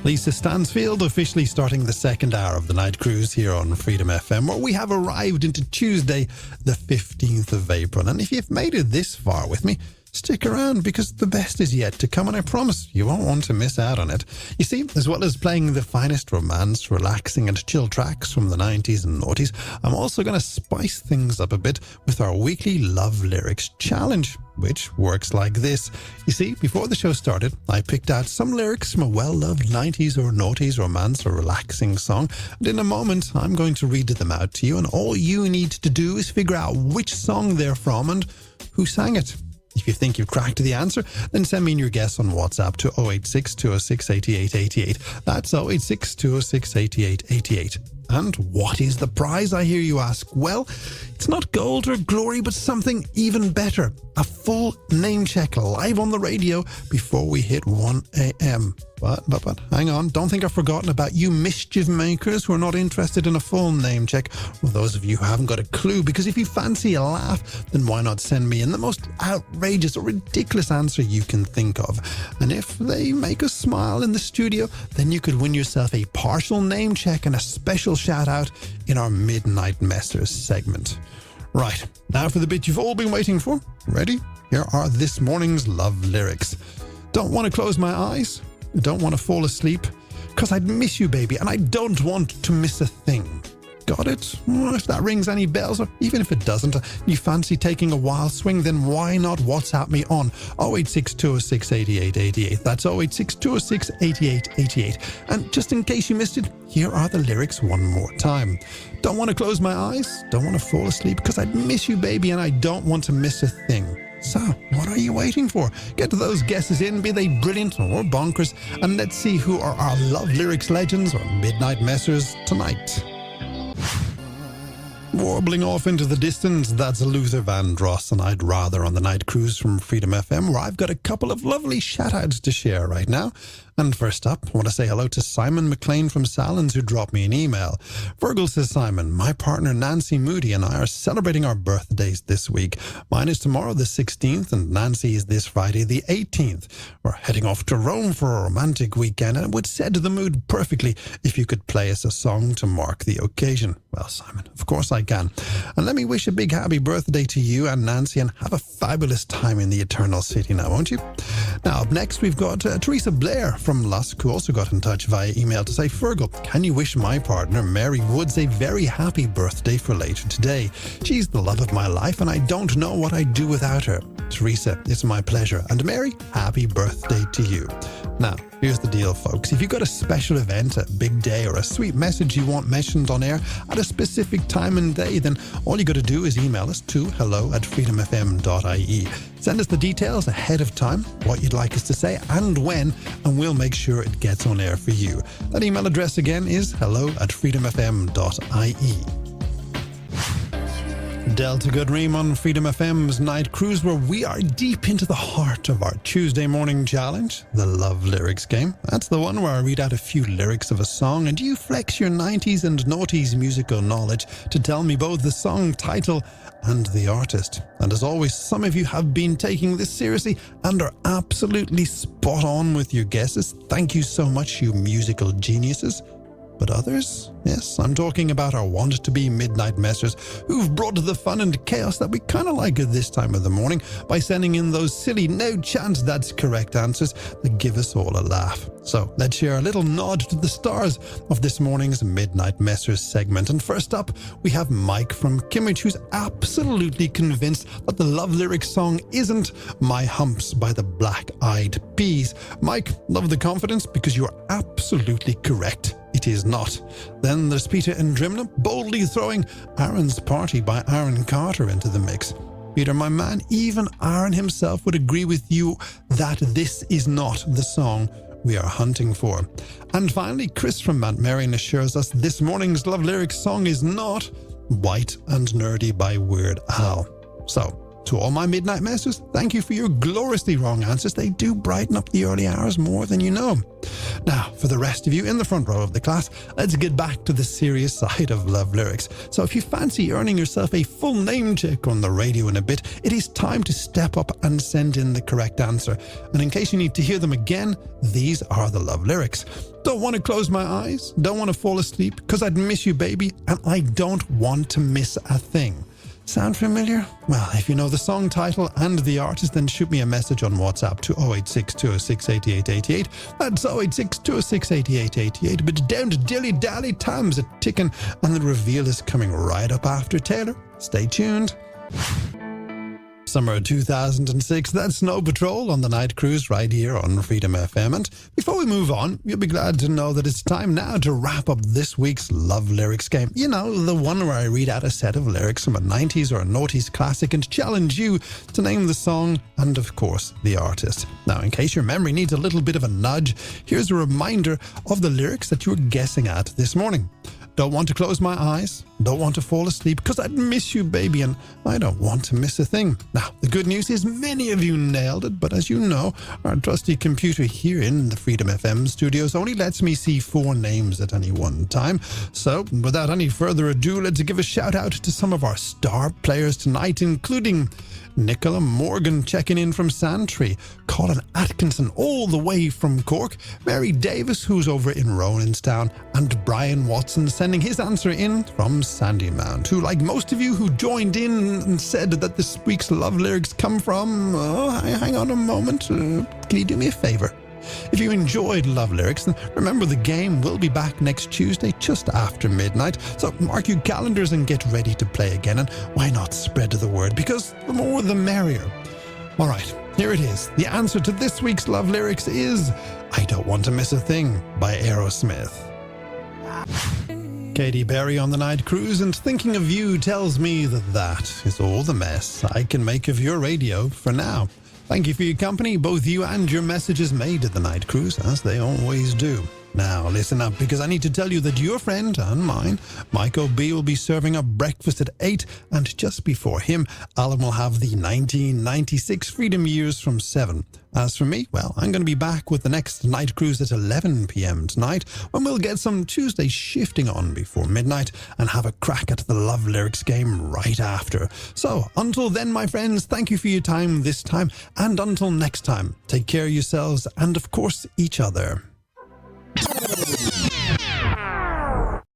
Lisa Stansfield officially starting the second hour of the night cruise here on Freedom FM, where we have arrived into Tuesday, the 15th of April. And if you've made it this far with me, stick around because the best is yet to come, and I promise you won't want to miss out on it. You see, as well as playing the finest romance, relaxing and chill tracks from the 90s and noughties, I'm also going to spice things up a bit with our weekly Love Lyrics Challenge, which works like this. You see, before the show started, I picked out some lyrics from a well-loved 90s or noughties romance or relaxing song, and in a moment I'm going to read them out to you, and all you need to do is figure out which song they're from and who sang it. If you think you've cracked the answer, then send me in your guess on WhatsApp to 086 206 8888. That's 086 206 8888. And what is the prize, I hear you ask? Well, it's not gold or glory, but something even better. A full name check live on the radio before we hit 1 a.m. But hang on, don't think I've forgotten about you mischief makers who are not interested in a full name check. Well, those of you who haven't got a clue, because if you fancy a laugh, then why not send me in the most outrageous or ridiculous answer you can think of. And if they make us smile in the studio, then you could win yourself a partial name check and a special shout out in our Midnight Messers segment. Right, now for the bit you've all been waiting for. Ready? Here are this morning's love lyrics. Don't want to close my eyes. Don't want to fall asleep, 'cause I'd miss you, baby, and I don't want to miss a thing. Got it? Well, if that rings any bells, or even if it doesn't, you fancy taking a wild swing, then why not WhatsApp me on 086 206 8888. That's 086 206 8888. And just in case you missed it, here are the lyrics one more time. Don't want to close my eyes, don't want to fall asleep, because I'd miss you, baby, and I don't want to miss a thing. So, what are you waiting for? Get those guesses in, be they brilliant or bonkers, and let's see who are our love lyrics legends or midnight messers tonight. Warbling off into the distance, that's Luther Vandross and I'd Rather on the night cruise from Freedom FM, where I've got a couple of lovely shout-outs to share right now. And first up, I want to say hello to Simon McLean from Salins, who dropped me an email. Feargal says, Simon, my partner Nancy Moody and I are celebrating our birthdays this week. Mine is tomorrow the 16th and Nancy is this Friday the 18th. We're heading off to Rome for a romantic weekend, and it would set the mood perfectly if you could play us a song to mark the occasion. Well, Simon, of course I can. And let me wish a big happy birthday to you and Nancy, and have a fabulous time in the Eternal City now, won't you? Now, up next, we've got Teresa Blair from Lusk, who also got in touch via email to say, Feargal, can you wish my partner, Mary Woods, a very happy birthday for later today? She's the love of my life, and I don't know what I'd do without her. Teresa, it's my pleasure. And Mary, happy birthday to you. Now, here's the deal, folks. If you've got a special event, a big day, or a sweet message you want mentioned on air at a specific time and day, then all you got to do is email us to hello@freedomfm.ie. Send us the details ahead of time, what you'd like us to say and when, and we'll make sure it gets on air for you. That email address again is hello@freedomfm.ie. Delta Goodream on Freedom FM's Night Cruise, where we are deep into the heart of our Tuesday morning challenge, the Love Lyrics game. That's the one where I read out a few lyrics of a song and you flex your 90s and noughties musical knowledge to tell me both the song title and the artist. And as always, some of you have been taking this seriously and are absolutely spot on with your guesses. Thank you so much, you musical geniuses. But others? Yes, I'm talking about our want-to-be midnight messers who've brought the fun and chaos that we kind of like at this time of the morning by sending in those silly no chance that's correct answers that give us all a laugh. So let's share a little nod to the stars of this morning's Midnight Messers segment. And first up, we have Mike from Kimmage, who's absolutely convinced that the Love Lyrics song isn't My Humps by the Black Eyed Peas. Mike, love the confidence because you're absolutely correct. It is not. Then there's Peter and Drimna boldly throwing Aaron's Party by Aaron Carter into the mix. Peter, my man, even Aaron himself would agree with you that this is not the song we are hunting for. And finally, Chris from Mount Marion assures us this morning's Love Lyrics song is not White and Nerdy by Weird Al. So, To all my midnight messers, thank you for your gloriously wrong answers. They do brighten up the early hours more than you know. Now, for the rest of you in the front row of the class, let's get back to the serious side of love lyrics. So if you fancy earning yourself a full name check on the radio in a bit, it is time to step up and send in the correct answer. And in case you need to hear them again, these are the love lyrics. Don't want to close my eyes, don't want to fall asleep, because I'd miss you, baby, and I don't want to miss a thing. Sound familiar? Well, if you know the song title and the artist, then shoot me a message on WhatsApp to 086 206 8888. That's 086 206 8888. But don't dilly-dally, time's a ticking, and the reveal is coming right up after Taylor. Stay tuned. Summer 2006, that's Snow Patrol on the Night Cruise right here on Freedom FM. And before we move on, you'll be glad to know that it's time now to wrap up this week's Love Lyrics game. You know, the one where I read out a set of lyrics from a 90s or a noughties classic and challenge you to name the song and, of course, the artist. Now, in case your memory needs a little bit of a nudge, here's a reminder of the lyrics that you were guessing at this morning. Don't want to close my eyes, don't want to fall asleep, because I'd miss you, baby, and I don't want to miss a thing. Now, the good news is many of you nailed it, but as you know, our trusty computer here in the Freedom FM studios only lets me see 4 names at any one time. So, without any further ado, let's give a shout out to some of our star players tonight, including Nicola Morgan checking in from Santry, Colin Atkinson all the way from Cork, Mary Davis who's over in Roninstown, and Brian Watson sending his answer in from Sandymount, who, like most of you who joined in and said that this week's love lyrics come from, hang on a moment, can you do me a favour? If you enjoyed Love Lyrics, then remember the game will be back next Tuesday just after midnight. So mark your calendars and get ready to play again. And why not spread the word? Because the more the merrier. All right, here it is. The answer to this week's Love Lyrics is I Don't Want to Miss a Thing by Aerosmith. Katy Perry on the Night Cruise, and thinking of you tells me that is all the mess I can make of your radio for now. Thank you for your company, both you and your messages made at the Night Cruise, as they always do. Now, listen up, because I need to tell you that your friend and mine, Mike O'B, will be serving up breakfast at 8, and just before him, Alan will have the 1996 Freedom Years from 7. As for me, well, I'm going to be back with the next Night Cruise at 11 p.m. tonight, when we'll get some Tuesday shifting on before midnight and have a crack at the Love Lyrics game right after. So, until then, my friends, thank you for your time this time, and until next time, take care of yourselves and, of course, each other.